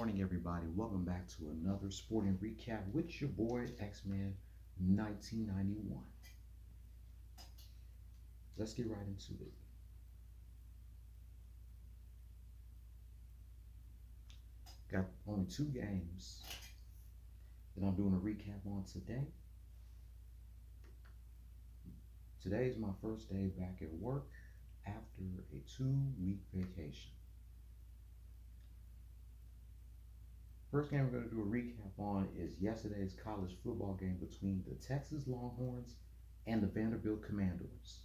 morning, everybody. Welcome back to another sporting recap with your boy X-Man 1991. Let's get right into it. Got only two games that I'm doing a recap on today. Today is my first day back at work after a 2-week vacation. First game we're going to do a recap on is yesterday's college football game between the Texas Longhorns and the Vanderbilt Commodores.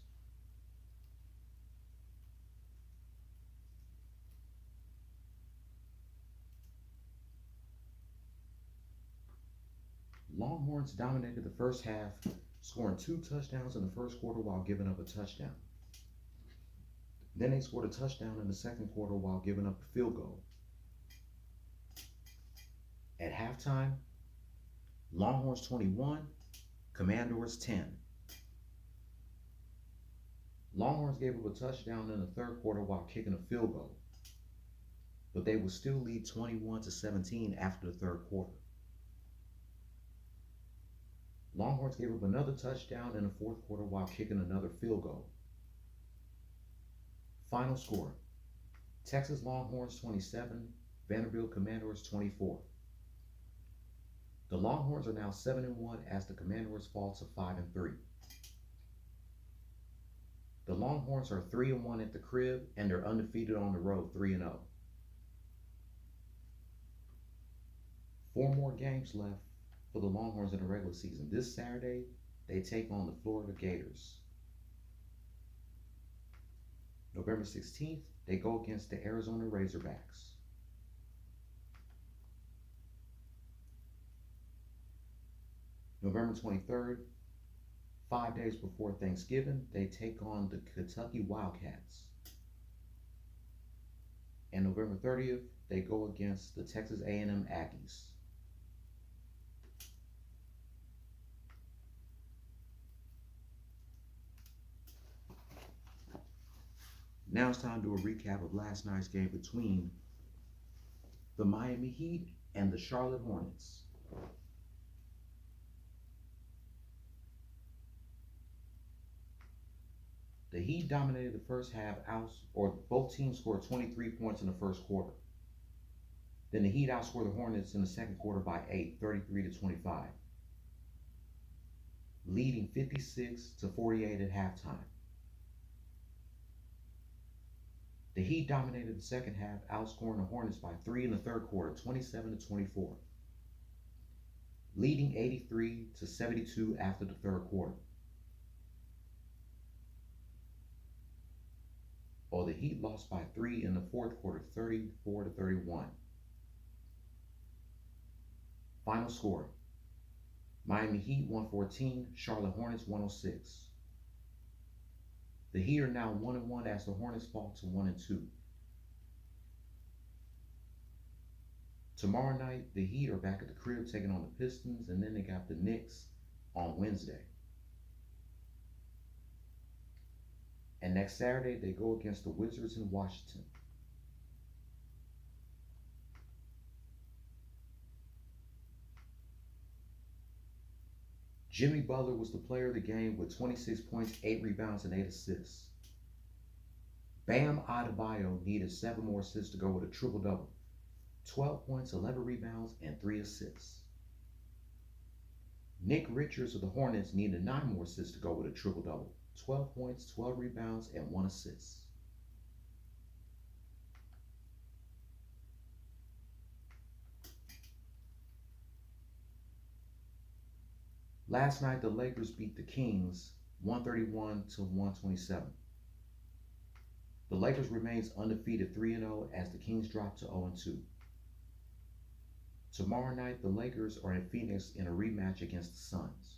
Longhorns dominated the first half, scoring 2 touchdowns in the first quarter while giving up a touchdown. Then they scored a touchdown in the second quarter while giving up a field goal. At halftime, Longhorns 21, Commodores 10. Longhorns gave up a touchdown in the third quarter while kicking a field goal, but they would still lead 21-17 after the third quarter. Longhorns gave up another touchdown in the fourth quarter while kicking another field goal. Final score, Texas Longhorns 27, Vanderbilt Commodores 24. The Longhorns are now 7-1 as the Commodores fall to 5-3. The Longhorns are 3-1 at the crib and they're undefeated on the road 3-0. 4 more games left for the Longhorns in the regular season. This Saturday, they take on the Florida Gators. November 16th, they go against the Arizona Razorbacks. November 23rd, 5 days before Thanksgiving, they take on the Kentucky Wildcats. And November 30th, they go against the Texas A&M Aggies. Now it's time to do a recap of last night's game between the Miami Heat and the Charlotte Hornets. The Heat dominated the first half, both teams scored 23 points in the first quarter. Then the Heat outscored the Hornets in the second quarter by 8, 33-25, leading 56-48 at halftime. The Heat dominated the second half, outscoring the Hornets by 3 in the third quarter, 27-24, leading 83-72 after the third quarter. While the Heat lost by 3 in the fourth quarter, 34-31. Final score, Miami Heat 114, Charlotte Hornets 106. The Heat are now 1-1 as the Hornets fall to 1-2. Tomorrow night, the Heat are back at the crib taking on the Pistons, and then they got the Knicks on Wednesday. And next Saturday, they go against the Wizards in Washington. Jimmy Butler was the player of the game with 26 points, 8 rebounds, and 8 assists. Bam Adebayo needed 7 more assists to go with a triple-double. 12 points, 11 rebounds, and 3 assists. Nick Richards of the Hornets needed 9 more assists to go with a triple-double. 12 points, 12 rebounds, and 1 assist. Last night, the Lakers beat the Kings 131-127. The Lakers remains undefeated 3-0 as the Kings drop to 0-2. Tomorrow night, the Lakers are in Phoenix in a rematch against the Suns.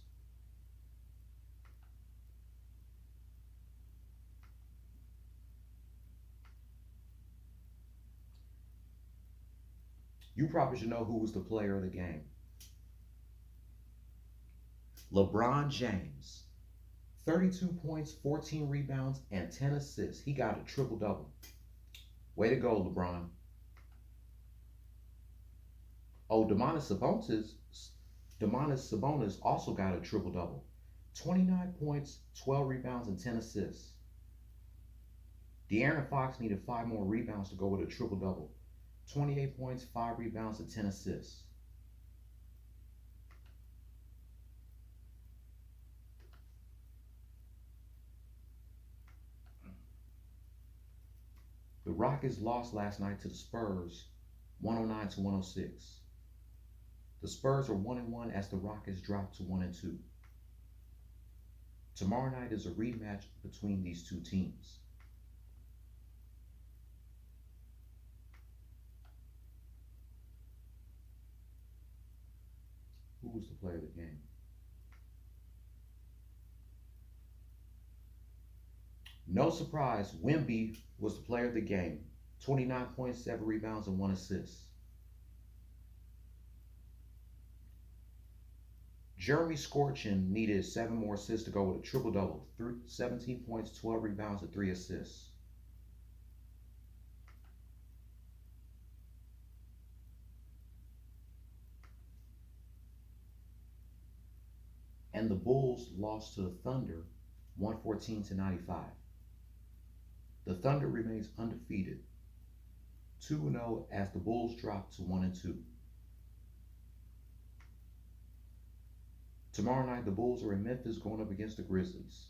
You probably should know who was the player of the game. LeBron James, 32 points, 14 rebounds, and 10 assists. He got a triple-double. Way to go, LeBron. Oh, Domantas Sabonis also got a triple double. 29 points, 12 rebounds, and 10 assists. De'Aaron Fox needed 5 more rebounds to go with a triple double. 28 points, 5 rebounds, and 10 assists. The Rockets lost last night to the Spurs 109 to 106. The Spurs are 1-1 as the Rockets drop to 1-2. Tomorrow night is a rematch between these two teams. Who was the player of the game? No surprise, Wemby was the player of the game. 29 points, 7 rebounds, and 1 assist. Jeremy Scorchin needed 7 more assists to go with a triple double. 17 points, 12 rebounds, and 3 assists. And the Bulls lost to the Thunder 114 to 95. The Thunder remains undefeated, 2-0 as the Bulls drop to 1-2. Tomorrow night, the Bulls are in Memphis going up against the Grizzlies.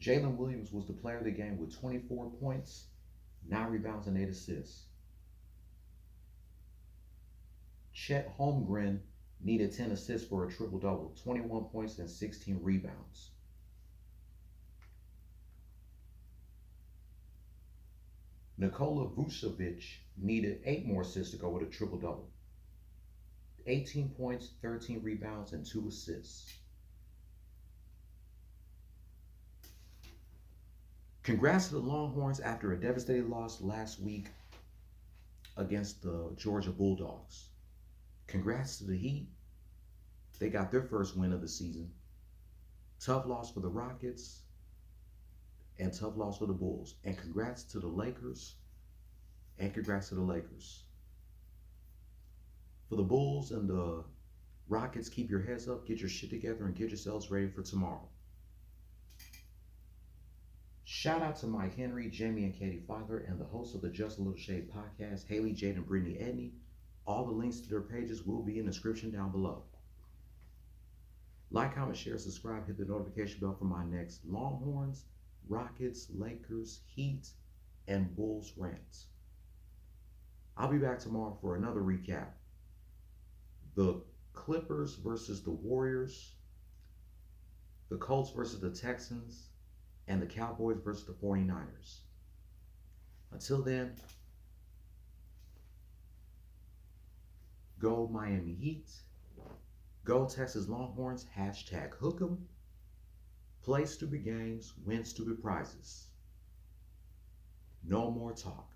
Jalen Williams was the player of the game with 24 points, 9 rebounds, and 8 assists. Chet Holmgren needed 10 assists for a triple-double, 21 points and 16 rebounds. Nikola Vucevic needed 8 more assists to go with a triple-double, 18 points, 13 rebounds, and 2 assists. Congrats to the Longhorns after a devastating loss last week against the Georgia Bulldogs. Congrats to the Heat. They got their first win of the season. Tough loss for the Rockets and tough loss for the Bulls. And congrats to the Lakers and congrats to the Lakers. For the Bulls and the Rockets, keep your heads up, get your shit together, and get yourselves ready for tomorrow. Shout out to Mike Henry, Jaime, and Katie Fowler, and the hosts of the Just a Little Shade podcast, Haley, Jade, and Brittany Edney. All the links to their pages will be in the description down below. Like, comment, share, subscribe, hit the notification bell for my next Longhorns, Rockets, Lakers, Heat, and Bulls rants. I'll be back tomorrow for another recap. The Clippers versus the Warriors, the Colts versus the Texans, and the Cowboys versus the 49ers. Until then, go Miami Heat, go Texas Longhorns, #hook'em, play stupid games, win stupid prizes. No more talk.